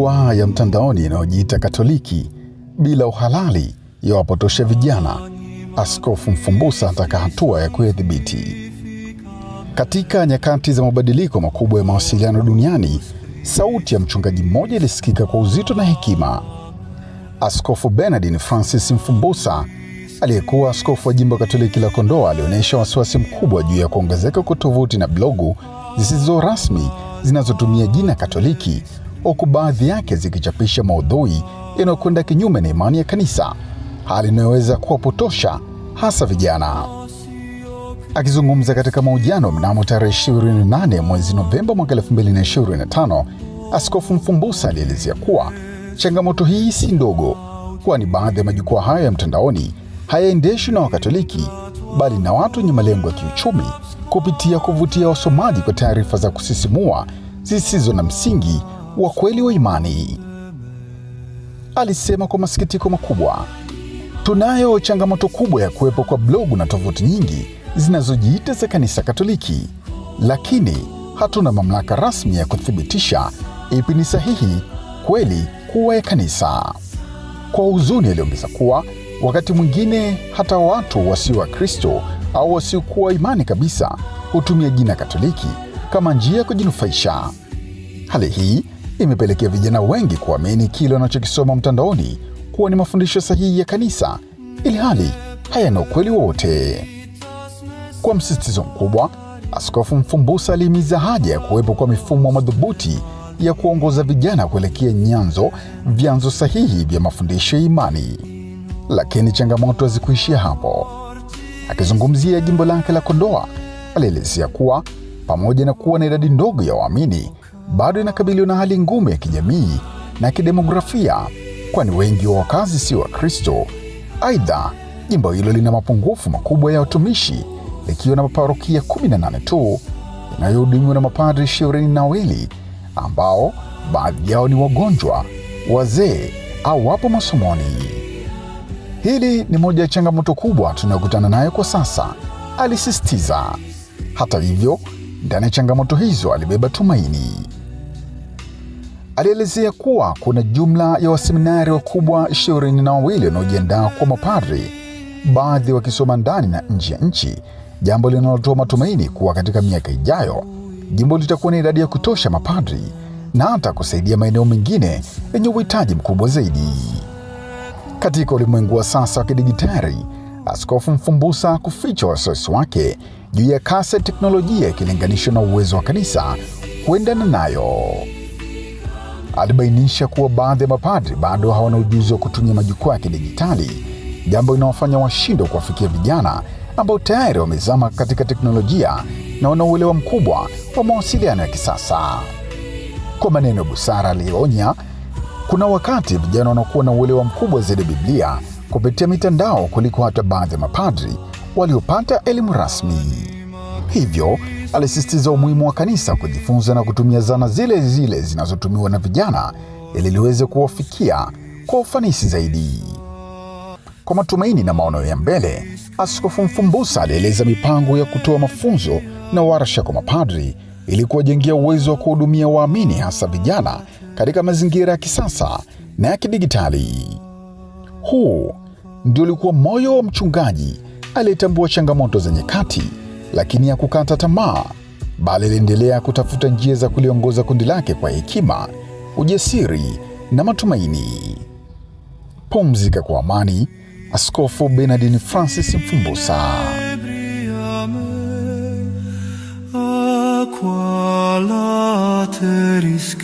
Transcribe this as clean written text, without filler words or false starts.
majukwaa ya mtandaoni yanayojiita Katoliki bila uhalali ya wapotosha vijana, Askofu Mfumbusa ataka hatua ya kuyadhibiti. Katika nyakati za mabadiliko makubwa ya mawasiliano duniani, sauti ya mchungaji mmoja ilisikika kwa uzito na hekima. Askofu Bernardin Francis Mfumbusa, aliyekuwa askofu wa jimbo Katoliki la Kondoa, alionyesha wasiwasi mkubwa juu ya kuongezeka kwa tovuti na blogu zisizo rasmi zinazotumia jina Katoliki, huku baadhi yake zikichapisha maudhui yanayokwenda kinyume na imani ya kanisa, hali inayoweza kuwapotosha hasa vijana. Akizungumza katika mahojiano mnamo tarehe 28 mwezi Novemba mwaka 2025, Askofu Mfumbusa alielezea kuwa changamoto hii si ndogo, kwani baadhi ya majukwaa hayo ya mtandaoni hayaendeshwi na Wakatoliki bali na watu wenye malengo ya kiuchumi kupitia kuvutia wasomaji kwa taarifa za kusisimua zisizo na msingi wa kweli wa imani. Alisema kwa masikitiko makubwa, tunayo changamoto kubwa ya kuwepo kwa blogu na tovuti nyingi zinazojiita za kanisa Katoliki, lakini hatuna mamlaka rasmi ya kuthibitisha ipi ni sahihi kweli kuwa ya kanisa. Kwa huzuni, aliongeza kuwa wakati mwingine hata watu wasio wa Kristo au wasiokuwa imani kabisa hutumia jina Katoliki kama njia ya kujinufaisha. Hali hii imepelekea vijana wengi kuamini kile wanachokisoma mtandaoni kuwa ni mafundisho sahihi ya kanisa, ili hali hayana ukweli wowote. Kwa msisitizo mkubwa, Askofu Mfumbusa alihimiza haja ya kuwepo kwa mifumo madhubuti ya kuongoza vijana kuelekea vyanzo sahihi vya mafundisho ya imani. Lakini changamoto hazikuishia hapo. Akizungumzia jimbo lake la Kondoa, alielezea kuwa pamoja na kuwa na idadi ndogo ya waamini, bado inakabiliwa na hali ngumu ya kijamii na kidemografia, kwani wengi wa wakazi si wa Kristo. Aidha, jimbo hilo lina mapungufu makubwa ya watumishi, likiwa na maparokia 18 tu inayohudumiwa na mapadri 22 ambao baadhi yao ni wagonjwa, wazee au wapo masomoni. Hili ni moja ya changamoto kubwa tunayokutana nayo kwa sasa, alisisitiza. Hata hivyo, ndani ya changamoto hizo alibeba tumaini. Alielezea kuwa kuna jumla ya waseminari wakubwa 22 wanaojiandaa kwa mapadri, baadhi wakisoma ndani na nje ya nchi, jambo linalotoa matumaini kuwa katika miaka ijayo jimbo litakuwa na idadi ya kutosha mapadri na hata kusaidia maeneo mengine yenye uhitaji mkubwa zaidi. Katika ulimwengu wa sasa wa kidijitali, Askofu Mfumbusa kuficha wasiwasi wake juu ya kasi ya teknolojia ikilinganishwa na uwezo wa kanisa kuendana nayo. Alibainisha kuwa baadhi ya mapadri bado hawana ujuzi wa kutumia majukwaa ya kidijitali, jambo linalofanya washindwe kuwafikia vijana ambao tayari wamezama katika teknolojia na wana uelewa mkubwa wa mawasiliano ya kisasa. Kwa maneno ya busara, alionya kuna wakati vijana wanakuwa na uelewa mkubwa zaidi Biblia kupitia mitandao kuliko hata baadhi ya mapadri waliopata elimu rasmi. Hivyo, alisisitiza umuhimu wa kanisa kujifunza na kutumia zana zile zile zinazotumiwa na vijana ili liweze kuwafikia kwa ufanisi zaidi. Kwa matumaini na maono ya mbele, Askofu Mfumbusa alieleza mipango ya kutoa mafunzo na warsha kwa mapadri ili kuwajengea uwezo wa kuhudumia waamini hasa vijana katika mazingira ya kisasa na ya kidijitali. Huu ndio ulikuwa moyo wa mchungaji aliyetambua changamoto za nyakati, lakini ya kukata tamaa, bali aliendelea kutafuta njia za kuliongoza kundi lake kwa hekima, ujasiri na matumaini. Pumzika kwa amani, Askofu Bernardin Francis Mfumbusa. Qua lateris